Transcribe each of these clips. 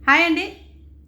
Hi అండి.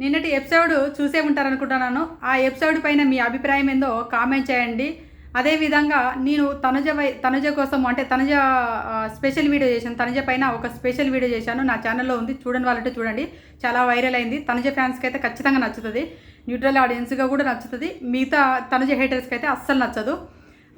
నిన్నటి episode చూసే ఉంటారనుకుంటున్నాను. ఆ ఎపిసోడ్ పైన మీ అభిప్రాయం ఏందో కామెంట్ చేయండి. అదేవిధంగా నేను తనుజ కోసం అంటే తనుజ స్పెషల్ వీడియో చేశాను. తనుజ పైన ఒక స్పెషల్ వీడియో చేశాను. నా ఛానల్లో ఉంది. చూడని వాళ్ళంటే చూడండి. చాలా వైరల్ అయింది. తనుజ ఫ్యాన్స్కి అయితే ఖచ్చితంగా నచ్చుతుంది. న్యూట్రల్ ఆడియన్స్గా కూడా నచ్చుతుంది. మిగతా తనుజ హేటర్స్కి అయితే అస్సలు నచ్చదు.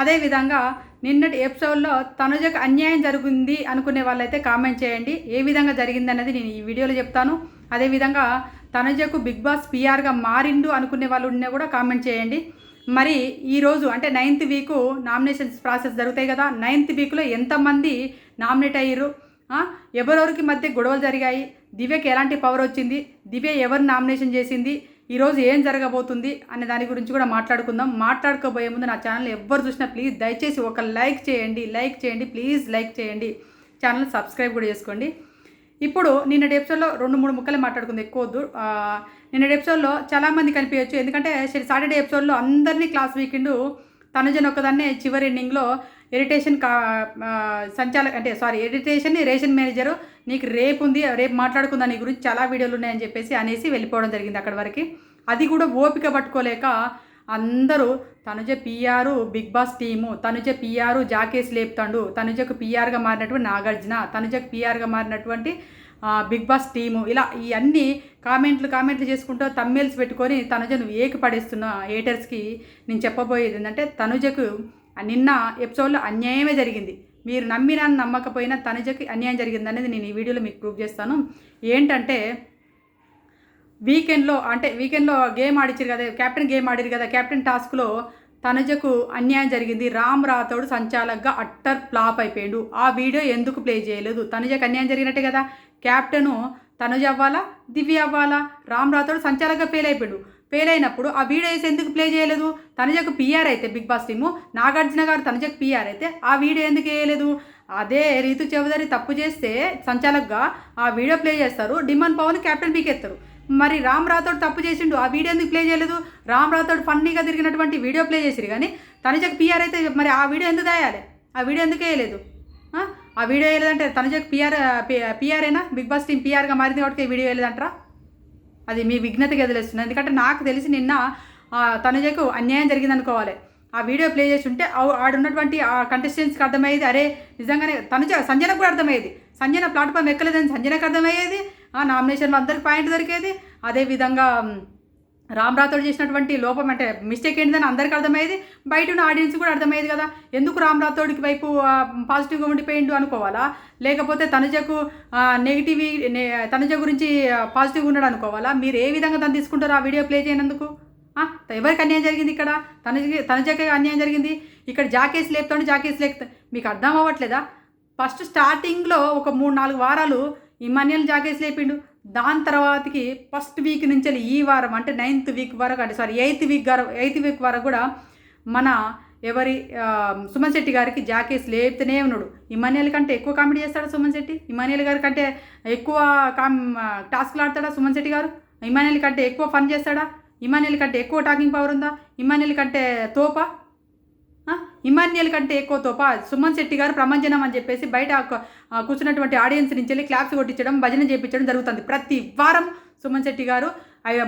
అదేవిధంగా నిన్నటి ఎపిసోడ్లో తనుజకు అన్యాయం జరిగింది అనుకునే వాళ్ళైతే కామెంట్ చేయండి. ఏ విధంగా జరిగింది అనేది నేను ఈ వీడియోలో చెప్తాను. అదేవిధంగా తనుజకు బిగ్ బాస్ పిఆర్గా మారిండు అనుకునే వాళ్ళు ఉన్నా కూడా కామెంట్ చేయండి. మరి ఈరోజు అంటే 9th వీకు నామినేషన్స్ ప్రాసెస్ జరుగుతాయి కదా. 9th వీక్లో ఎంతమంది నామినేట్ అయ్యారు, ఎవరెవరికి మధ్య గొడవలు జరిగాయి, దివ్యకి ఎలాంటి పవర్ వచ్చింది, దివ్య ఎవరు నామినేషన్ చేసింది, ఈరోజు ఏం జరగబోతుంది అనే దాని గురించి కూడా మాట్లాడుకుందాం. మాట్లాడుకోబోయే ముందు నా ఛానల్ ఎవరు చూసినా ప్లీజ్ దయచేసి ఒక లైక్ చేయండి ప్లీజ్ లైక్ చేయండి. ఛానల్ సబ్స్క్రైబ్ కూడా చేసుకోండి. ఇప్పుడు నిన్నటి ఎపిసోడ్లో 2-3 ముక్కలే మాట్లాడుకుంది, ఎక్కువ వద్దు. నిన్నటి ఎపిసోడ్లో చాలామంది కనిపించవచ్చు. ఎందుకంటే సాటర్డే ఎపిసోడ్లో అందరినీ క్లాస్ వీకెండ్ తనుజన్ ఒక్కదాన్నే చివరి ఎండింగ్లో ఎడిటేషన్ రేషన్ మేనేజరు నీకు రేపు ఉంది, రేపు మాట్లాడుకుందా నీ గురించి చాలా వీడియోలు ఉన్నాయని చెప్పేసి అనేసి వెళ్ళిపోవడం జరిగింది అక్కడి వరకు. అది కూడా ఓపిక పట్టుకోలేక అందరూ Tanuja PR Bigg Boss team, Tanuja PR జాకేసి లేపుతాడు, తనుజకు పిఆర్గా మారినటువంటి నాగార్జున, తనుజకు పిఆర్గా మారినటువంటి బిగ్ బాస్ టీము, ఇలా ఇవన్నీ కామెంట్లు చేసుకుంటూ తమ్మెల్స్ పెట్టుకొని తనుజను ఏకి పడేస్తున్న హేటర్స్కి నేను చెప్పబోయేది ఏంటంటే, తనుజకు నిన్న ఎపిసోడ్లో అన్యాయమే జరిగింది. మీరు నమ్మినా నమ్మకపోయినా తనుజకి అన్యాయం జరిగింది అనేది నేను ఈ వీడియోలో మీకు ప్రూవ్ చేస్తాను. ఏంటంటే వీకెండ్లో గేమ్ ఆడిచ్చారు కదా, కెప్టెన్ గేమ్ ఆడిరు కదా, కెప్టెన్ టాస్క్లో తనుజకు అన్యాయం జరిగింది. రామ్ రాథోడ్ సంచాలకుగా అట్టర్ ఫ్లాప్ అయిపోయాడు. ఆ వీడియో ఎందుకు ప్లే చేయలేదు? తనుజకు అన్యాయం జరిగినట్టే కదా. క్యాప్టెను తనుజ అవ్వాలా, దివ్య అవ్వాలా? రామ్ రాథోడ్ సంచాలకుగా ఫెయిల్ అయినప్పుడు ఆ వీడియో వేసి ఎందుకు ప్లే చేయలేదు? తనుజకు పిఆర్ అయితే బిగ్ బాస్ టీము, నాగార్జున గారు తనుజకు పిఆర్ అయితే ఆ వీడియో ఎందుకు వేయలేదు? అదే రీతు చౌదరి తప్పు చేస్తే సంచాలకుగా ఆ వీడియో ప్లే చేస్తారు, డిమాండ్ పవన్ క్యాప్టెన్ పీకెత్తారు. మరి రామ్ రాథోడ్ తప్పు చేసిండు, ఆ వీడియో ఎందుకు ప్లే చేయలేదు? రామ్ రాథోడ్ ఫన్నీగా తిరిగినటువంటి వీడియో ప్లే చేసిరు కానీ తనుజకు పిఆర్ అయితే మరి ఆ వీడియో ఎందుకు దాయాలి? ఆ వీడియో ఎందుకు వేయలేదు? ఆ వీడియో వేయలేదంటే తనుజకు పిఆర్ఏనా? బిగ్ బాస్ టీం పిఆర్గా మారింది కాబట్టి వీడియో వేయలేదంటారా? అది మీ విఘ్నతగా వదిలేస్తుంది. ఎందుకంటే నాకు తెలిసి నిన్న తనుజకు అన్యాయం జరిగింది అనుకోవాలి. ఆ వీడియో ప్లే చేసి ఉంటే ఆడున్నటువంటి ఆ కంటెస్టెంట్స్కి అర్థమయ్యేది, అరే నిజంగానే సంజనకు కూడా అర్థమయ్యేది. సంజన ప్లాట్ఫామ్ ఎక్కలేదని సంజనకు అర్థమయ్యేది, నామినేషన్లో అందరికి పాయింట్ దొరికేది. అదేవిధంగా రామ్ రాథోడ్ చేసినటువంటి లోపం అంటే మిస్టేక్ ఏంటిదని అందరికీ అర్థమయ్యేది, బయట ఉన్న ఆడియన్స్ కూడా అర్థమయ్యేది కదా. ఎందుకు రామ్ రాథోడ్కి వైపు పాజిటివ్గా ఉండిపోయిండు అనుకోవాలా, లేకపోతే తనుజకు తనుజ గురించి పాజిటివ్గా ఉన్నాడు అనుకోవాలా? మీరు ఏ విధంగా దాన్ని తీసుకుంటారో ఆ వీడియో ప్లే చేయనందుకు? ఎవరికి అన్యాయం జరిగింది ఇక్కడ? తనుజకి అన్యాయం జరిగింది. ఇక్కడ జాకేసి లేపుతా మీకు అర్థం అవ్వట్లేదా? ఫస్ట్ స్టార్టింగ్లో ఒక 3-4 వారాలు ఇమాన్యుయల్ జాకేసి లేపిండు. దాని తర్వాతకి ఫస్ట్ వీక్ నుంచి ఈ వారం అంటే 9th వీక్ వరకు అంటే 8th వీక్ వరకు కూడా మన సుమన్ శెట్టి గారికి జాకేసి లేపుతూనే ఉన్నాడు. ఇమాన్యుయల్ కంటే ఎక్కువ కామెడీ చేస్తాడా సుమన్ శెట్టి? ఇమాన్యుయల్ గారి కంటే ఎక్కువ టాస్క్లు ఆడతాడా సుమన్ శెట్టి గారు? ఇమాన్యుయల్ కంటే ఎక్కువ ఫన్ చేస్తాడా? ఇమాన్యుయల్ కంటే ఎక్కువ టాకింగ్ పవర్ ఉందా? ఇమాన్యుయల్ కంటే తోపా? ఇమాన్యుయల్ కంటే ఎక్కువ తోపా సుమన్ శెట్టి గారు ప్రపంచనం అని చెప్పేసి బయట కూర్చున్నటువంటి ఆడియన్స్ నుంచి వెళ్ళి క్లాప్స్ కొట్టించడం, భజన చేయించడం జరుగుతుంది ప్రతి వారం. సుమన్ శెట్టి గారు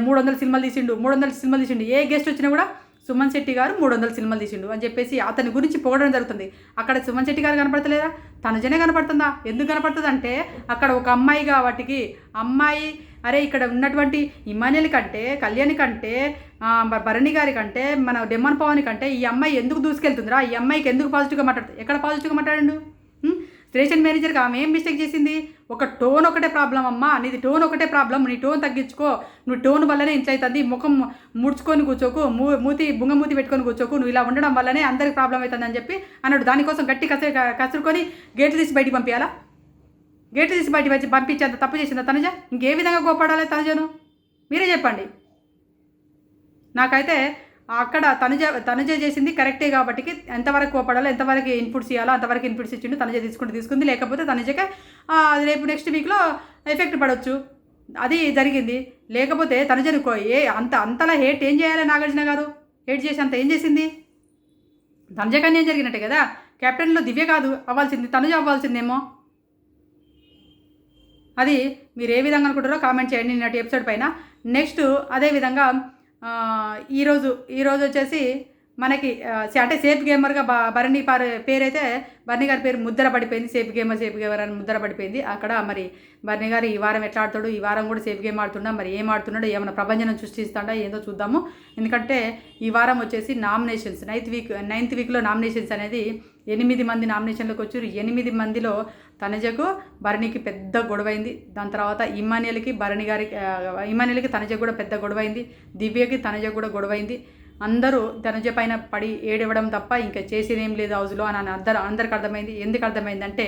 300 సినిమాలు తీసిండు. ఏ గెస్ట్ వచ్చినా కూడా సుమన్ శెట్టి గారు 300 సినిమాలు తీసిండు అని చెప్పేసి అతని గురించి పొగడడం జరుగుతుంది. అక్కడ సుమన్ శెట్టి గారు కనపడతలేదా? తనుజనే కనపడుతుందా? ఎందుకు కనపడుతుంది అంటే అక్కడ ఒక అమ్మాయి కాబట్టి అరే ఇక్కడ ఉన్నటువంటి ఇమాన్యుయల్ కంటే, కళ్యాణి కంటే, భరణి గారి కంటే, మన డెమ్మన్ పవన్ కంటే ఈ అమ్మాయి ఎందుకు దూసుకెళ్తుందిరా? ఈ అమ్మాయికి ఎందుకు పాజిటివ్గా మాట్లాడుతుంది? ఎక్కడ పాజిటివ్గా మాట్లాడండు? స్టేషన్ మేనేజర్గా ఆమె ఏం మిస్టేక్ చేసింది? ఒక టోన్ ఒకటే ప్రాబ్లం అమ్మా, నీది టోన్ ఒకటే ప్రాబ్లం, నీ టోన్ తగ్గించుకో, నువ్వు టోన్ వల్లనే ఇంట్లో అవుతుంది, ముఖం ముడుచుకొని కూర్చోకు, బుంగమూతి పెట్టుకొని కూర్చోకు, నువ్వు ఇలా ఉండడం వల్లనే అందరికి ప్రాబ్లం అవుతుంది అని చెప్పి అన్నాడు. దానికోసం గట్టి కసురుకొని గేట్లు తీసి బయటికి పంపించాలా? గేట్లు తీసి బయటికి వచ్చి పంపించేంత తప్పు చేసిందా తనుజ? ఇంకే విధంగా కోపాడాలి తనుజను? మీరే చెప్పండి. నాకైతే అక్కడ తనుజ చేసింది కరెక్టే కాబట్టి ఎంతవరకు కోపడాలో, ఎంతవరకు ఇన్పుట్స్ ఇవ్వాలో అంతవరకు ఇన్పుట్స్ ఇచ్చిండు. తనుజ తీసుకుంది, లేకపోతే తనుజకే రేపు నెక్స్ట్ వీక్లో ఎఫెక్ట్ పడవచ్చు. అది జరిగింది. లేకపోతే తనుజను అంతలా హేట్ ఏం చేయాలి? నాగార్జున గారు హేట్ చేసి అంత ఏం చేసింది? తనుజకు అన్యాయం జరిగినట్టే కదా. కెప్టెన్లో దివ్య కాదు అవ్వాల్సింది, తనుజ అవ్వాల్సిందేమో. అది మీరు ఏ విధంగా అనుకుంటారో కామెంట్ చేయండి నిన్నటి ఎపిసోడ్ పైన. నెక్స్ట్ అదేవిధంగా ఈరోజు వచ్చేసి మనకి అంటే సేఫ్ గేమర్గా భరణి పేరైతే భరణి గారి పేరు ముద్ర పడిపోయింది. సేఫ్ గేమర్ అని ముద్ర పడిపోయింది. అక్కడ మరి భరణి గారు ఈ వారం ఎట్లా ఆడుతాడు, ఈ వారం కూడా సేఫ్ గేమ్ ఆడుతున్నా, మరి ఏం ఆడుతున్నాడో, ఏమైనా ప్రభంజనం సృష్టిస్తాడా ఏందో చూద్దాము. ఎందుకంటే ఈ వారం వచ్చేసి నామినేషన్స్ నైన్త్ వీక్లో నామినేషన్స్ అనేది 8 మంది నామినేషన్లకు వచ్చారు. 8 మందిలో తనుజకు భరణికి పెద్ద గొడవైంది. దాని తర్వాత ఇమానియల్కి తనుజకు కూడా పెద్ద గొడవైంది. దివ్యకి తనుజకు కూడా గొడవైంది. అందరూ తనుజ పైన పడి ఏడవడం తప్ప ఇంకా చేసేదేం లేదు హౌస్లో అని అందరికి అర్థమైంది. ఎందుకు అర్థమైందంటే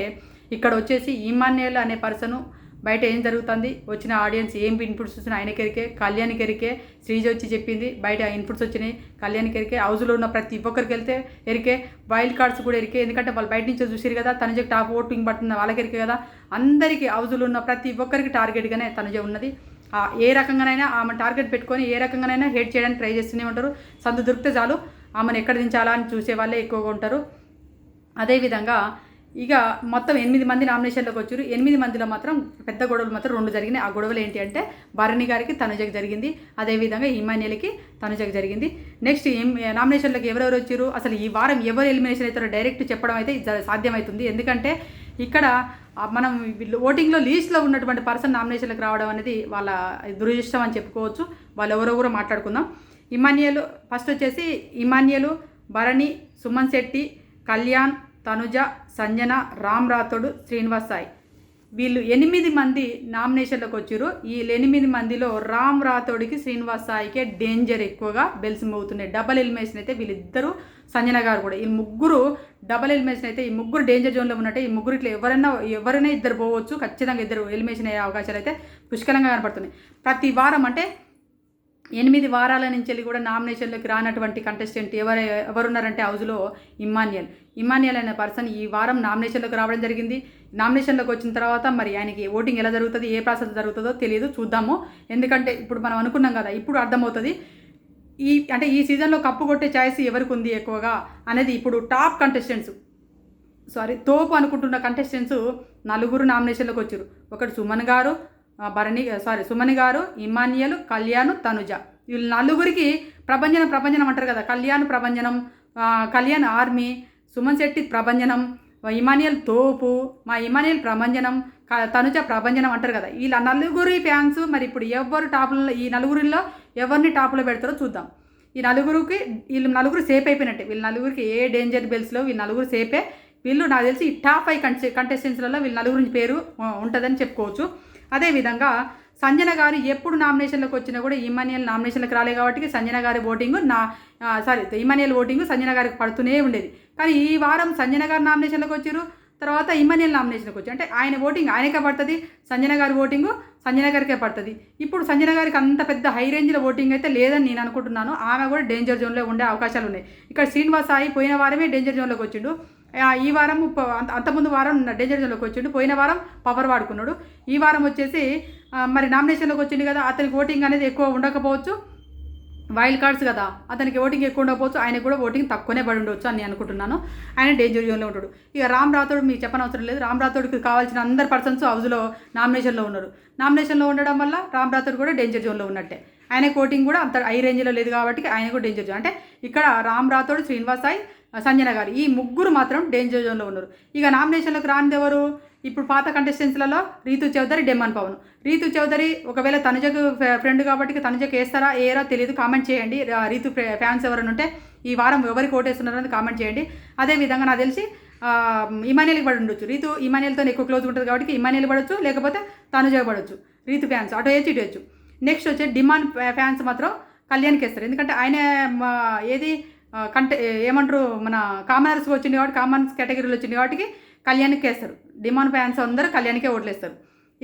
ఇక్కడ వచ్చేసి ఇమాన్యుయల్ అనే పర్సను బయట ఏం జరుగుతుంది, వచ్చిన ఆడియన్స్ ఏం ఇన్పుట్స్ వచ్చినా ఆయనకి ఎరికే, కళ్యాణ్కి ఎరికే, శ్రీజ వచ్చి చెప్పింది బయట ఇన్పుట్స్ వచ్చినాయి, కళ్యాణ్కి ఎరికే, హౌస్లో ఉన్న ప్రతి ఒక్కరికి వెళ్తే ఎరికే, వైల్డ్ కార్డ్స్ కూడా ఎరికే. ఎందుకంటే వాళ్ళు బయట నుంచి చూసారు కదా, తనుజకి టాప్ ఓటింగ్ పడుతుంది వాళ్ళకి ఎరికే కదా. అందరికీ హౌస్లో ఉన్న ప్రతి ఒక్కరికి టార్గెట్గానే తనుజ ఉన్నది. ఏ రకంగానైనా ఆమె టార్గెట్ పెట్టుకొని ఏ రకంగానైనా హేట్ చేయడానికి ట్రై చేస్తూనే ఉంటారు. సందు దొరికితే చాలు ఆమెను ఎక్కడ దించాలా అని చూసే వాళ్ళే ఎక్కువగా ఉంటారు. అదేవిధంగా ఇక మొత్తం 8 మంది నామినేషన్లోకి వచ్చారు. 8 మందిలో మాత్రం పెద్ద గొడవలు మాత్రం 2 జరిగినాయి. ఆ గొడవలు ఏంటి అంటే భరణి గారికి తనుజకి జరిగింది, అదేవిధంగా ఇమాన్యుయల్కి తనుజకి జరిగింది. నెక్స్ట్ నామినేషన్లోకి ఎవరెవరు వచ్చారు, అసలు ఈ వారం ఎవరు ఎలిమినేషన్ అవుతారో డైరెక్ట్ చెప్పడం అయితే సాధ్యమవుతుంది. ఎందుకంటే ఇక్కడ మనం ఓటింగ్లో లీస్ట్లో ఉన్నటువంటి పర్సన్ నామినేషన్లకు రావడం అనేది వాళ్ళ దురదృష్టం అని చెప్పుకోవచ్చు. వాళ్ళు ఎవరో కూడా మాట్లాడుకుందాం. ఇమాన్యుయల్ ఫస్ట్ వచ్చేసి ఇమాన్యుయల్, భరణి, సుమన్ శెట్టి, కళ్యాణ్, తనుజ, సంజన, రామ్ రాథోడ్, శ్రీనివాస్ సాయి వీళ్ళు 8 మంది నామినేషన్లకు వచ్చారు. ఈ 8 మందిలో రామ్ రాథోడ్కి శ్రీనివాస్ సాయికే డేంజర్ ఎక్కువగా బెల్స్ మోగుతున్నాయి. డబల్ ఎలిమినేషన్ అయితే వీళ్ళిద్దరూ, సంజన గారు కూడా, ఈ ముగ్గురు డబల్ ఎలిమినేషన్ అయితే ఈ ముగ్గురు డేంజర్ జోన్లో ఉన్నట్టే. ఈ ముగ్గురు ఇట్లా ఎవరైనా ఇద్దరు పోవచ్చు, ఖచ్చితంగా ఇద్దరు ఎలిమినేషన్ అయ్యే అవకాశాలు అయితే పుష్కలంగా కనపడుతున్నాయి. ప్రతి వారం అంటే 8 వారాల నుంచి వెళ్ళి కూడా నామినేషన్లోకి రానటువంటి కంటెస్టెంట్ ఎవరున్నారంటే హౌస్లో ఇమాన్యుయల్ అనే పర్సన్ ఈ వారం నామినేషన్లోకి రావడం జరిగింది. నామినేషన్లోకి వచ్చిన తర్వాత మరి ఆయనకి ఓటింగ్ ఎలా జరుగుతుంది, ఏ ప్రాసెస్ జరుగుతుందో తెలియదు, చూద్దాము. ఎందుకంటే ఇప్పుడు మనం అనుకున్నాం కదా, ఇప్పుడు అర్థమవుతుంది ఈ సీజన్లో కప్పు కొట్టే ఛాయిస్ ఎవరికి ఉంది ఎక్కువగా అనేది. ఇప్పుడు టాప్ కంటెస్టెంట్స్ తోపు అనుకుంటున్న కంటెస్టెంట్స్ 4 నామినేషన్లోకి వచ్చారు. ఒకటి సుమన్ గారు, ఇమాన్యుయల్, కళ్యాణ్, తనుజ. వీళ్ళు 4కి ప్రభంజనం అంటారు కదా. కళ్యాణ్ ఆర్మీ, సుమన్ శెట్టి ప్రభంజనం, ఇమాన్యుయల్ తోపు, మా ఇమాన్యుయల్ ప్రభంజనం, తనుజ ప్రభంజనం అంటారు కదా. వీళ్ళ 4 ఫ్యాన్స్ మరి ఇప్పుడు ఎవరు టాప్లో, ఈ 4 ఎవరిని టాప్లో పెడతారో చూద్దాం. వీళ్ళు 4 సేఫ్ అయిపోయినట్టే. వీళ్ళ 4కి ఏ డేంజర్ బెల్స్లో వీళ్ళు 4 సేఫే. వీళ్ళు నాకు తెలిసి ఈ టాప్ 5 కంటెస్టెంట్స్లలో వీళ్ళ 4 పేరు ఉంటుందని చెప్పుకోవచ్చు. అదేవిధంగా సంజన గారు ఎప్పుడు నామినేషన్లోకి వచ్చినా కూడా ఇమాన్యుయల్ నామినేషన్లకు రాలే కాబట్టి సంజన గారి ఓటింగ్ ఇమాన్యుయల్ ఓటింగ్ సంజన గారికి పడుతూనే ఉండేది. కానీ ఈ వారం సంజన గారు నామినేషన్లోకి వచ్చారు, తర్వాత ఇమాన్యుయల్ నామినేషన్కి వచ్చారు. అంటే ఆయన ఓటింగ్ ఆయనకే పడుతుంది, సంజన గారి ఓటింగు సంజన గారికే పడుతుంది. ఇప్పుడు సంజన గారికి అంత పెద్ద హై రేంజ్లో ఓటింగ్ అయితే లేదని నేను అనుకుంటున్నాను. ఆమె కూడా డేంజర్ జోన్లో ఉండే అవకాశాలు ఉన్నాయి. ఇక్కడ శ్రీనివాస్ సాయి పోయిన వారమే డేంజర్ జోన్లోకి వచ్చిండు. ఈ వారం అంతకుముందు వారం డేంజర్ జోన్లోకి వచ్చిండు, పోయిన వారం పవర్ వాడుకున్నాడు. ఈ వారం వచ్చేసి మరి నామినేషన్లోకి వచ్చిండు కదా, అతనికి ఓటింగ్ అనేది ఎక్కువ ఉండకపోవచ్చు, వైల్డ్ కార్డ్స్ కదా, అతనికి ఓటింగ్ ఎక్కువ ఉండకపోవచ్చు, ఆయనకు కూడా ఓటింగ్ తక్కువనే పడి ఉండవచ్చు అని నేను అనుకుంటున్నాను. ఆయన డేంజర్ జోన్లో ఉంటాడు. ఇక రామ్ రాథోడ్ మీకు చెప్పనవసరం లేదు. రామ్ రాథోడ్కి కావాల్సిన అందరు పర్సన్స్ హౌస్లో నామినేషన్లో ఉన్నారు. నామినేషన్లో ఉండడం వల్ల రామ్ రాథోడ్ కూడా డేంజర్ జోన్లో ఉన్నట్టే. ఆయనకు ఓటింగ్ కూడా అంత హై రేంజ్లో లేదు కాబట్టి ఆయన కూడా డేంజర్ జోన్. అంటే ఇక్కడ రామ్ రాథోడ్, శ్రీనివాస్ సాయి, సంజన గారు ఈ 3 మాత్రం డేంజర్ జోన్లో ఉన్నారు. ఇక నామినేషన్లోకి రానిది ఎవరు, ఇప్పుడు పాత కంటెస్టెంట్స్లలో రీతు చౌదరి, డెమన్ పవన్. రీతు చౌదరి ఒకవేళ తనుజకు ఫ్రెండ్ కాబట్టి తనుజకు వేస్తారా ఏరా తెలియదు, కామెంట్ చేయండి. రీతు ఫ్యాన్స్ ఎవరైనా ఉంటే ఈ వారం ఎవరికి ఓటేస్తున్నారని కామెంట్ చేయండి. అదేవిధంగా నాకు తెలిసి ఇమాన్యుయల్కి పడి ఉండొచ్చు. రీతు ఇమాన్యుయల్తో ఎక్కువ క్లోజ్ ఉంటుంది కాబట్టి ఇమాన్యుయల్ పడవచ్చు, లేకపోతే తనుజకు పడవచ్చు. రీతు ఫ్యాన్స్ అటు వేయచ్చు, ఇటు వేయచ్చు. నెక్స్ట్ వచ్చే డిమాండ్ ఫ్యాన్స్ మాత్రం కళ్యాణ్కి వేస్తారు. ఎందుకంటే ఆయన ఏమంటారు మన కామనర్స్కి వచ్చింది కాబట్టి, కామనర్స్ కేటగిరీలో వచ్చింది కాబట్టి కళ్యాణ్కి వేస్తారు. డిమాండ్ ఫ్యాన్స్ అందరూ కళ్యాణ్కే ఓట్లేస్తారు.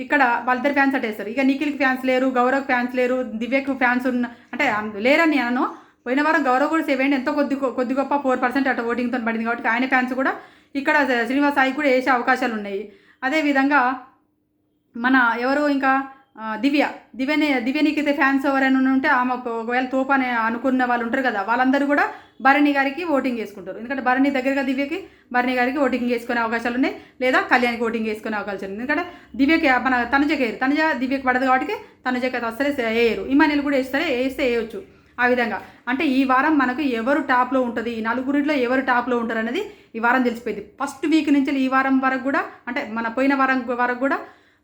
ఇక్కడ వాళ్ళిద్దరు ఫ్యాన్స్ అట్టేస్తారు. ఇక నిఖిల్కి ఫ్యాన్స్ లేరు, గౌరవ్కి ఫ్యాన్స్ లేరు, దివ్యకు ఫ్యాన్స్ అంటే లేరని నేను. పోయిన వారం గౌరవ్ కూడా సేవ్ అయ్యింది, ఎంతో కొద్ది గొప్ప 4% అటు ఓటింగ్తో పడింది కాబట్టి ఆయన ఫ్యాన్స్ కూడా ఇక్కడ శ్రీనివాస్ సాయి కూడా వేసే అవకాశాలు ఉన్నాయి. అదేవిధంగా మన ఎవరు ఇంకా దివ్యనికైతే ఫ్యాన్స్ ఎవరైనా ఉంటే ఆమె ఒకవేళ తోపు అని అనుకున్న వాళ్ళు ఉంటారు కదా, వాళ్ళందరూ కూడా భరణి గారికి ఓటింగ్ వేసుకుంటారు. ఎందుకంటే భరణి దగ్గరగా దివ్యకి భరణి గారికి ఓటింగ్ వేసుకునే అవకాశాలు ఉన్నాయి, లేదా కళ్యాణ్కి ఓటింగ్ వేసుకునే అవకాశాలు ఉన్నాయి. ఎందుకంటే దివ్యకి మన తనుజకి వేయరు, తనుజ దివ్యకి పడదు కాబట్టి తనుజకి అది అసలే వేయరు. ఇమానియల్ కూడా వేస్తే వేయవచ్చు. ఆ విధంగా అంటే ఈ వారం మనకు ఎవరు టాప్లో ఉంటుంది, ఈ నలుగురిలో ఎవరు టాప్లో ఉంటారు అనేది ఈ వారం తెలిసిపోయింది. ఫస్ట్ వీక్ నుంచి ఈ వారం వరకు కూడా, అంటే మన పోయిన వారం వరకు కూడా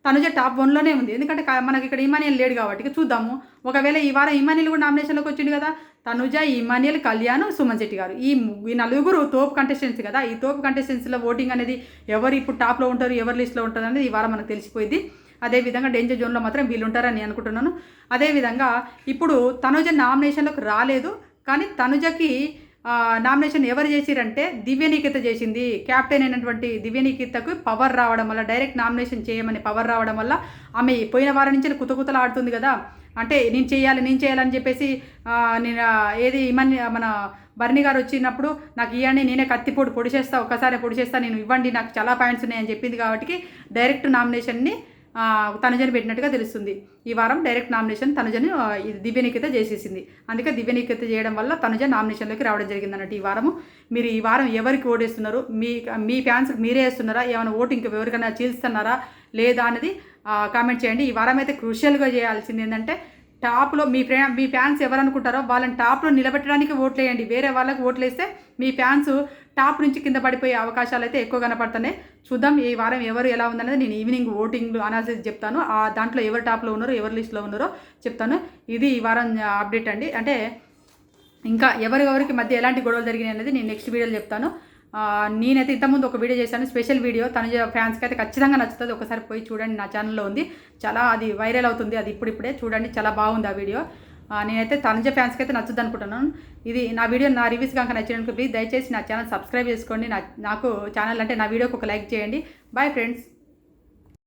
తనుజ టాప్ 1లోనే ఉంది. ఎందుకంటే మనకి ఇక్కడ ఇమానియల్ లేడు కాబట్టి చూద్దాము. ఒకవేళ ఈ వారం ఇమానియల్ కూడా నామినేషన్లోకి వచ్చింది కదా, తనుజ, ఇమానియల్, కళ్యాణ్, సుమన్ శెట్టి గారు ఈ నలుగురు తోపు కంటెస్టెంట్స్ కదా. ఈ తోపు కంటెస్టెంట్స్లో ఓటింగ్ అనేది ఎవరు ఇప్పుడు టాప్లో ఉంటారు, ఎవరు లిస్ట్లో ఉంటారు అనేది ఈ వారం మనకు తెలిసిపోయింది. అదేవిధంగా డేంజర్ జోన్లో మాత్రం వీళ్ళు ఉంటారని అనుకుంటున్నాను. అదేవిధంగా ఇప్పుడు తనుజ నామినేషన్లోకి రాలేదు, కానీ తనుజకి నామినేషన్ ఎవరు చేసిరంటే దివ్యనికేత చేసింది. క్యాప్టెన్ అయినటువంటి దివ్యనికేతకు పవర్ రావడం వల్ల, డైరెక్ట్ నామినేషన్ చేయమని పవర్ రావడం వల్ల ఆమె పోయిన వారం నుంచి కుతకుతలు ఆడుతుంది కదా. అంటే నేను చేయాలని చెప్పేసి నేను ఏది మన భరణి గారు వచ్చినప్పుడు నాకు ఇవ్వండి, నేనే కత్తిపోటు పొడిచేస్తా, ఒక్కసారి పొడిచేస్తా, నేను ఇవ్వండి, నాకు చాలా పాయింట్స్ ఉన్నాయని చెప్పింది కాబట్టి డైరెక్ట్ నామినేషన్ని తనుజని పెట్టినట్టుగా తెలుస్తుంది. ఈ వారం డైరెక్ట్ నామినేషన్ తనుజని దివ్యనికేత చేసేసింది. అందుకే దివ్యనికేత చేయడం వల్ల తనుజ నామినేషన్లోకి రావడం జరిగింది అన్నట్టు. మీరు ఈ వారం ఎవరికి ఓటేస్తున్నారు, మీ ఫ్యాన్స్కి మీరే వేస్తున్నారా, ఏమైనా ఓటింగ్ ఎవరికైనా చీల్స్తున్నారా లేదా అనేది కామెంట్ చేయండి. ఈ వారం అయితే క్రూషియల్గా చేయాల్సింది ఏంటంటే టాప్లో మీ ఫ్యాన్స్ ఎవరు అనుకుంటారో వాళ్ళని టాప్లో నిలబెట్టడానికి ఓట్లు వేయండి. వేరే వాళ్ళకి ఓట్లు వేస్తే మీ ఫ్యాన్స్ టాప్ నుంచి కింద పడిపోయే అవకాశాలు అయితే ఎక్కువ కనపడుతున్నాయి. చూద్దాం ఈ వారం ఎవరు ఎలా ఉందనేది నేను ఈవినింగ్ ఓటింగ్ అనాలిసిస్ చెప్తాను. దాంట్లో ఎవరు టాప్లో ఉన్నారో ఎవరు లిస్ట్లో ఉన్నారో చెప్తాను. ఇది ఈ వారం అప్డేట్ అండి. అంటే ఇంకా ఎవరికి మధ్య ఎలాంటి గొడవలు జరిగినాయి అనేది నేను నెక్స్ట్ వీడియోలో చెప్తాను. నేనైతే ఇంతకుముందు ఒక వీడియో చేశాను, స్పెషల్ వీడియో. తనుజ ఫ్యాన్స్కి అయితే ఖచ్చితంగా నచ్చుతుంది, ఒకసారి పోయి చూడండి. నా ఛానల్లో ఉంది, చాలా అది వైరల్ అవుతుంది, అది ఇప్పుడిప్పుడే చూడండి, చాలా బాగుంది ఆ వీడియో. నేనైతే తనుజ ఫ్యాన్స్కి అయితే నచ్చుద్ది అనుకుంటున్నాను. ఇది నా వీడియో, నా రివ్యూస్ కనుక నచ్చినందుకు ప్లీజ్ దయచేసి నా ఛానల్ సబ్స్క్రైబ్ చేసుకోండి. నాకు ఛానల్ అంటే నా వీడియోకి ఒక లైక్ చేయండి. Bye friends.